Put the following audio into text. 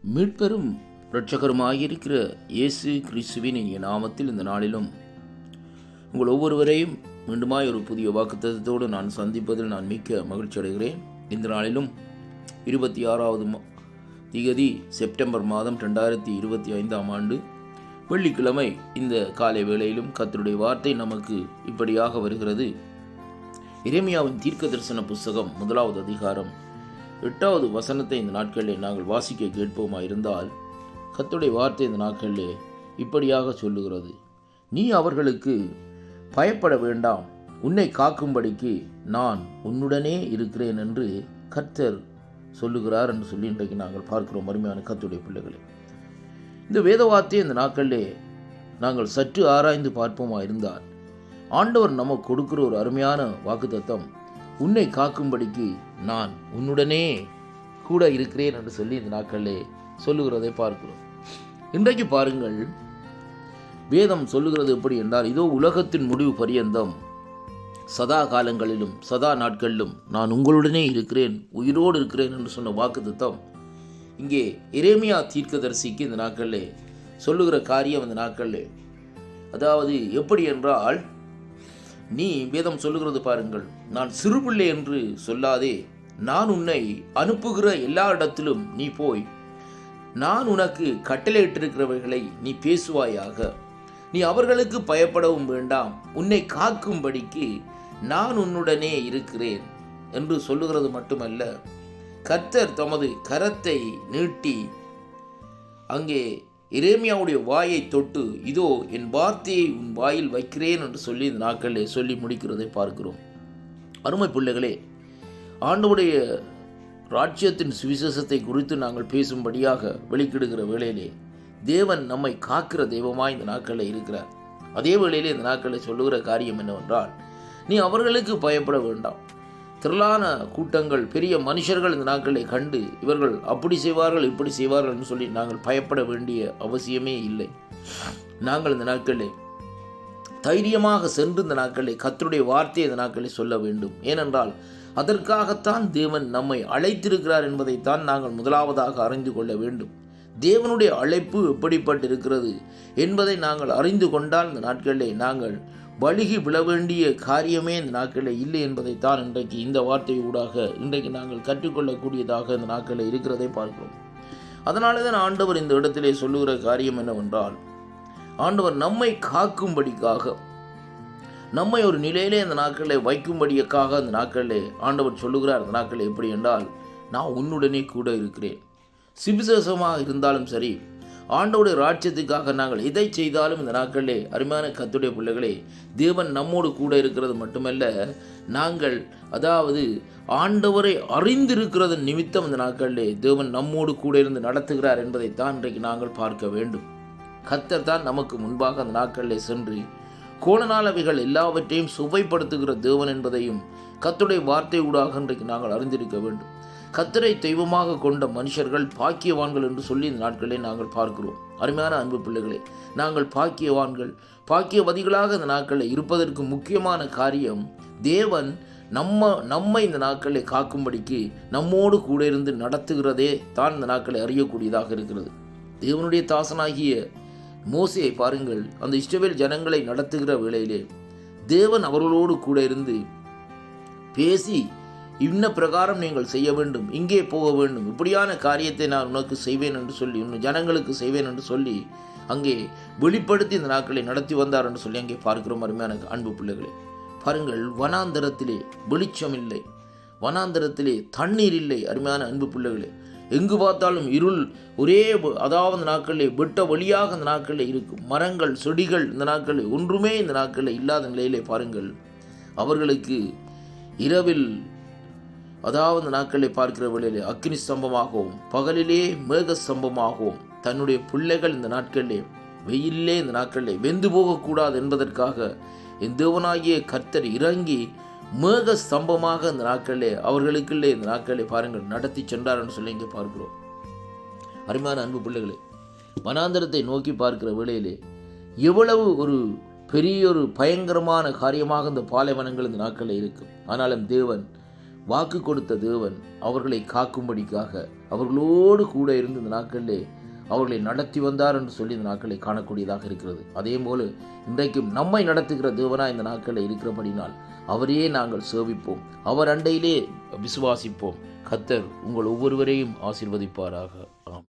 மீட்பெரும் இரட்சகருமாயிருக்கிற இயேசு கிறிஸ்துவின் இனிய நாமத்தில் இந்த நாளிலும் உங்கள் ஒவ்வொருவரையும் மீண்டுமாய் ஒரு புதிய வாக்குத்தத்தத்தோடு நான் சந்திப்பதில் நான் மிக்க மகிழ்ச்சி அடைகிறேன். இந்த நாளிலும் 26வது திகதி செப்டம்பர் மாதம் 2025ஆம் ஆண்டு வெள்ளிக்கிழமை இந்த காலை வேளையிலும் கர்த்தருடைய வார்த்தை நமக்கு இப்படியாக வருகிறது. எரேமியாவின் தீர்க்க தரிசன புஸ்தகம் 1வது அதிகாரம் 8வது வசனத்தை இந்த நாட்களில் நாங்கள் வாசிக்க கேட்போமாயிருந்தால், கர்த்தருடைய வார்த்தை இந்த நாட்களிலே இப்படியாக சொல்லுகிறது: நீ அவர்களுக்கு பயப்பட வேண்டாம், உன்னை காக்கும்படிக்கு நான் உன்னுடனே இருக்கிறேன் என்று கர்த்தர் சொல்லுகிறார் என்று சொல்லி இன்றைக்கு நாங்கள் பார்க்கிறோம். அருமையான கர்த்தருடைய பிள்ளைகளே, இந்த வேத வார்த்தையை இந்த நாட்களிலே நாங்கள் சற்று ஆராய்ந்து பார்ப்போமாயிருந்தால், ஆண்டவர் நமக்கு கொடுக்கிற ஒரு அருமையான வாக்குத்தத்தம், உன்னை காக்கும்படிக்கு நான் உன்னுடனே கூட இருக்கிறேன் என்று சொல்லி இந்த நாட்களிலே சொல்லுகிறதை பார்க்கிறோம். இன்றைக்கு பாருங்கள், வேதம் சொல்லுகிறது எப்படி என்றால், இதோ உலகத்தின் முடிவு பரியந்தம் சதா காலங்களிலும் சதா நாட்களிலும் நான் உங்களுடனே இருக்கிறேன், உயிரோடு இருக்கிறேன் என்று சொன்ன வாக்குத்தத்தம் இங்கே எரேமியா தீர்க்கதரிசிக்கு இந்த நாட்களிலே சொல்லுகிற காரியம். இந்த நாட்களிலே அதாவது எப்படி என்றால், நீ வேதம் சொல்லுகிறது பாருங்கள், நான் சிறுபிள்ளை என்று சொல்லாதே, நான் உன்னை அனுப்புகிற எல்லா இடத்திலும் நீ போய் நான் உனக்கு கட்டளையிட்டிருக்கிறவைகளை நீ பேசுவாயாக, நீ அவர்களுக்கு பயப்படவும் வேண்டாம், உன்னை காக்கும்படிக்கு நான் உன்னுடனே இருக்கிறேன் என்று சொல்லுகிறது மட்டுமல்ல, கர்த்தர் தமது கரத்தை நீட்டி அங்கே எரேமியாவுடைய வாயை தொட்டு, இதோ என் வார்த்தையை உன் வாயில் வைக்கிறேன் என்று சொல்லி இந்த நாட்களிலே சொல்லி முடிக்கிறதை பார்க்கிறோம். அருமை பிள்ளைகளே, ஆண்டவருடைய ராஜ்யத்தின் சுவிசேஷத்தை குறித்து நாங்கள் பேசும்படியாக வெளிக்கிடுகிற வேளையிலே தேவன் நம்மை காக்கிற தெய்வமாய் இந்த நாட்களில் இருக்கிறார். அதே வேளையிலே இந்த நாட்களில் சொல்லுகிற காரியம் என்னவென்றால், நீ அவர்களுக்கு பயப்பட வேண்டாம். திரளான கூட்டங்கள், பெரிய மனுஷர்கள் இந்த நாட்களை கண்டு இவர்கள் அப்படி செய்வார்கள் இப்படி செய்வார்கள் என்று சொல்லி நாங்கள் பயப்பட வேண்டிய அவசியமே இல்லை. நாங்கள் இந்த நாட்களில் தைரியமாக சென்று இந்த நாட்களில் கர்த்தருடைய வார்த்தையை இந்த நாட்களில் சொல்ல வேண்டும். ஏனென்றால் அதற்காகத்தான் தேவன் நம்மை அழைத்திருக்கிறார் என்பதைத்தான் நாங்கள் முதலாவதாக அறிந்து கொள்ள வேண்டும். தேவனுடைய அழைப்பு எப்படிப்பட்டிருக்கிறது என்பதை நாங்கள் அறிந்து கொண்டால் இந்த நாட்களிலே நாங்கள் வழுகி விழ வேண்டிய காரியமே இந்த நாட்களில் இல்லை என்பதைத்தான் இன்றைக்கு இந்த வார்த்தை ஊடாக இன்றைக்கு நாங்கள் கற்றுக்கொள்ளக்கூடியதாக இந்த நாட்களில் இருக்கிறதை பார்க்கிறோம். அதனால தான் ஆண்டவர் இந்த இடத்திலே சொல்லுகிற காரியம் என்னவென்றால், ஆண்டவர் நம்மை காக்கும்படிக்காக, நம்மை ஒரு நிலையிலே இந்த நாட்களில் வைக்கும்படியாக இந்த நாட்களிலே ஆண்டவர் சொல்லுகிறார். இந்த நாட்களில் எப்படி என்றால், நான் உன்னுடனே கூட இருக்கிறேன். சுவிசேஷமாக இருந்தாலும் சரி, ஆண்டவருடைய ராஜ்யத்துக்காக நாங்கள் எதை செய்தாலும் இந்த நாட்களிலே அருமையான கர்த்தருடைய பிள்ளைகளே, தேவன் நம்மோடு கூட இருக்கிறது மட்டுமல்ல, நாங்கள் அதாவது ஆண்டவரை அறிந்திருக்கிறது நிமித்தம் இந்த நாட்களிலே தேவன் நம்மோடு கூட இருந்து நடத்துகிறார் என்பதைத்தான் இன்றைக்கு நாங்கள் பார்க்க வேண்டும். கர்த்தர் தான் நமக்கு முன்பாக அந்த நாட்களிலே சென்று கோணநாளவைகள் எல்லாவற்றையும் சுவைப்படுத்துகிற தேவன் என்பதையும் கர்த்தருடைய வார்த்தை ஊடாக இன்றைக்கு நாங்கள் அறிந்திருக்க வேண்டும். கர்த்தரை தெய்வமாக கொண்ட மனுஷர்கள் பாக்கியவான்கள் என்று சொல்லி இந்த நாட்களிலே நாங்கள் பார்க்கிறோம். அருமையான அன்பு பிள்ளைகளே, நாங்கள் பாக்கியவான்கள், பாக்கியவதிகளாக இந்த நாட்களில் இருப்பதற்கு முக்கியமான காரியம், தேவன் நம்மை இந்த நாட்களை காக்கும்படிக்கு நம்மோடு கூட இருந்து நடத்துகிறதே தான் இந்த நாட்களை அறியக்கூடியதாக இருக்கிறது. தேவனுடைய தாசனாகிய மோசேயை பாருங்கள், அந்த இஸ்ரவேல் ஜனங்களை நடத்துகிற வேளையிலே தேவன் அவர்களோடு கூட இருந்து பேசி, இன்ன பிரகாரம் நீங்கள் செய்ய வேண்டும், இங்கே போக வேண்டும், இப்படியான காரியத்தை நான் உனக்கு செய்வேன் என்று சொல்லி, உன் ஜனங்களுக்கு செய்வேன் என்று சொல்லி அங்கே வெளிப்படுத்தி இந்த நாட்களை நடத்தி வந்தார் என்று சொல்லி அங்கே பார்க்கிறோம். அருமையான அன்பு பிள்ளைகளே, பாருங்கள், வனாந்தரத்திலே வெளிச்சம் இல்லை, வனாந்தரத்திலே தண்ணீர் இல்லை. அருமையான அன்பு பிள்ளைகளே, எங்கு பார்த்தாலும் இருள், ஒரே அதாவது நாட்களிலே வெட்ட வழியாக இந்த நாட்களில் இருக்கும். மரங்கள் செடிகள் இந்த நாட்களில் ஒன்றுமே இந்த நாட்களில் இல்லாத நிலையிலே பாருங்கள், அவர்களுக்கு இரவில் அதாவது நாட்களை பார்க்கிற வேளையிலே அக்னி ஸ்தம்பமாகவும் பகலிலே மேக ஸ்தம்பமாகவும் தன்னுடைய பிள்ளைகள் இந்த நாட்களிலே வெயிலே இந்த நாட்களிலே வெந்து போகக்கூடாது என்பதற்காக என் தேவனாகிய கர்த்தர் இறங்கி மேக ஸ்தம்பமாக இந்த நாட்களிலே அவர்களுக்குள்ளே இந்த நாட்களை பாருங்கள் நடத்தி சென்றார் என்று சொல்லி இங்கே பார்க்கிறோம். அருமையான அன்பு பிள்ளைகளே, வனாந்தரத்தை நோக்கி பார்க்கிற வேளையிலே எவ்வளவு ஒரு பெரிய ஒரு பயங்கரமான காரியமாக இந்த பாலைவனங்கள் இந்த நாட்களில் இருக்கும். ஆனாலும் தேவன் வாக்கு கொடுத்த தேவன் அவர்களை காக்கும்படிக்காக அவர்களோடு கூட இருந்து இந்த நாட்களிலே அவர்களை நடத்தி வந்தார் என்று சொல்லி இந்த நாட்களை காணக்கூடியதாக இருக்கிறது. அதே போல இன்றைக்கும் நம்மை நடத்துகிற தேவனாய் இந்த நாட்களில் இருக்கிறபடினால் அவரையே நாங்கள் சேவிப்போம், அவர் அண்டையிலே விசுவாசிப்போம். கர்த்தர் உங்கள் ஒவ்வொருவரையும் ஆசீர்வதிப்பாராக. ஆம்.